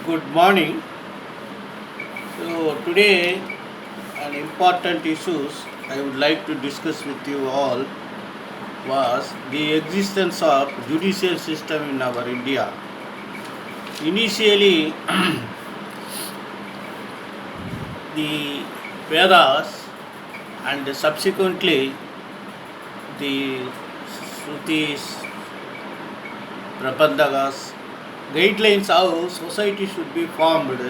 Good morning. So today, an important issues I would like to discuss with you all was the existence of judicial system in our India. Initially, the Vedas and subsequently the Shrutis, Prabandhagas guidelines how society should be formed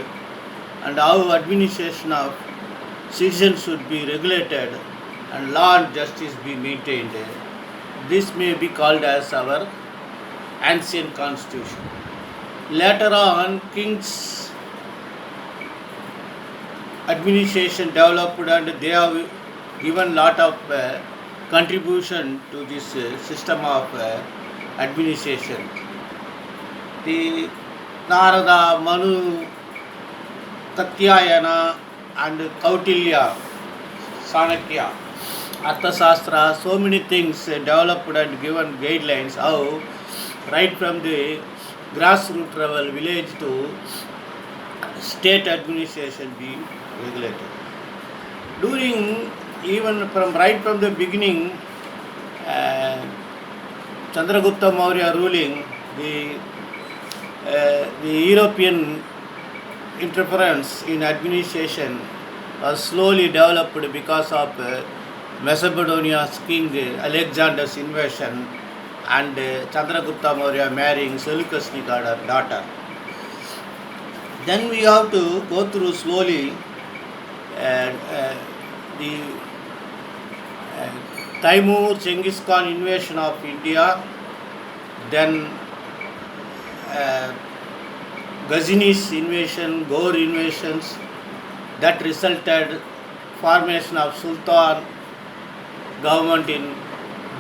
and how administration of citizens should be regulated and law and justice be maintained. This may be called as our ancient constitution. Later on, kings administration developed and they have given lot of contribution to this system of administration. The Narada, Manu, Katyayana and Kautilya, Sanakya, Arthashastra, so many things developed and given guidelines how right from the grassroots level village to state administration be regulated. During even from right from the beginning, uh, Chandragupta Maurya ruling, the European interference in administration was slowly developed because of Macedonia's king Alexander's invasion and Chandragupta Maurya marrying Seleucus Nicator's daughter. Then we have to go through slowly the Taimur Genghis Khan invasion of India, then uh, Ghazini's invasion, Gaur invasions that resulted formation of Sultan government in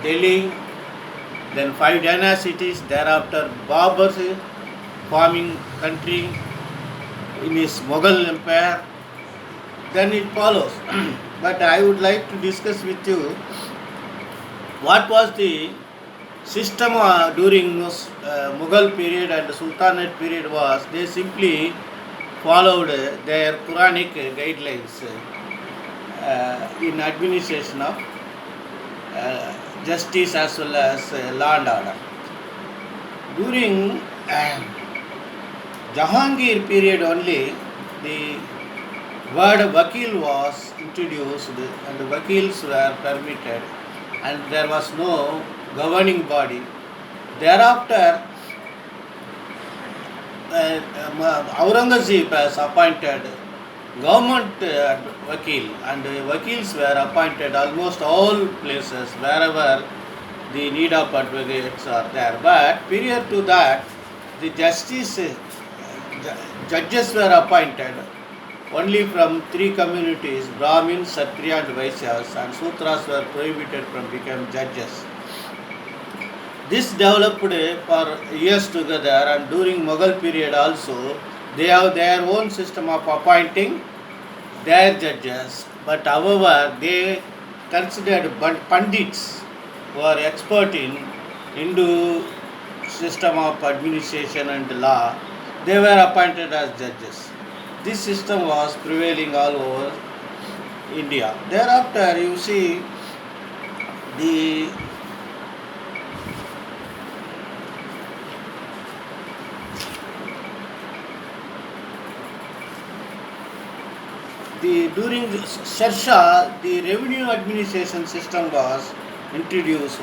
Delhi, then 5 dynasties, thereafter Babur forming country in his Mughal empire, then it follows. But I would like to discuss with you what was the system during Mughal period and Sultanate period was they simply followed their Quranic guidelines in administration of justice as well as law and order. During Jahangir period only, the word vakil was introduced and vakils were permitted and there was no governing body. Thereafter, Aurangzeb has appointed government vakil and vakils were appointed almost all places wherever the need of advocates are there. But prior to that, the judges were appointed only from 3 communities, Brahmins, Kshatriya and Vaishyas, and Sutras were prohibited from becoming judges. This developed for years together, and during Mughal period also, they have their own system of appointing their judges. But however, they considered Pandits who are expert in Hindu system of administration and law, they were appointed as judges. This system was prevailing all over India. Thereafter, you see the during Sher the revenue administration system was introduced.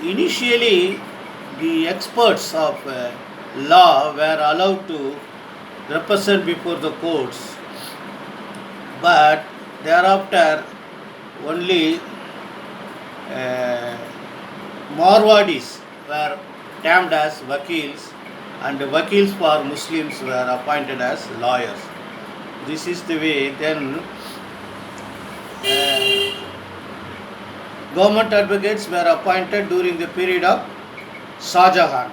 Initially the experts of law were allowed to represent before the courts, but thereafter only uh, Marwadis were termed as vakils and vakils for Muslims were appointed as lawyers. This is the way. Then government advocates were appointed during the period of Shah Jahan.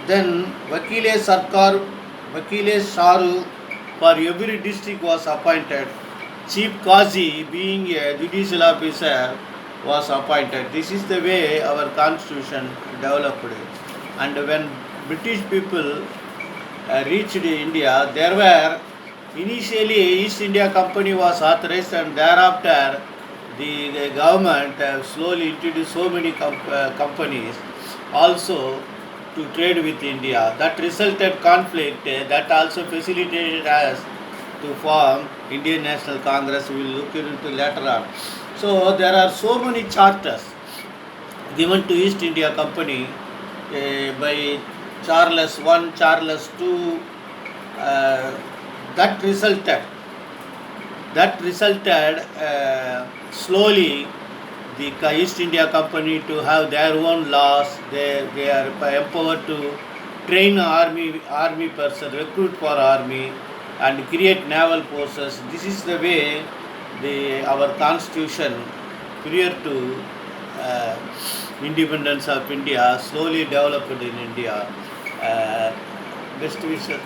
Then Vakile Sarkar, Vakile Sharu for every district was appointed. Chief Qazi being a judicial officer was appointed. This is the way our constitution developed. And when British people reached India, there were initially East India Company was authorized, and thereafter the government slowly introduced so many companies also to trade with India. That resulted conflict that also facilitated us to form Indian National Congress. We will look into later on. So there are so many charters given to East India Company by Charles I, Charles II. Uh, that resulted slowly the East India Company to have their own laws. They are empowered to train army person, recruit for army, and create naval forces. This is the way our constitution prior to uh, independence of India slowly developed in India. Best wishes.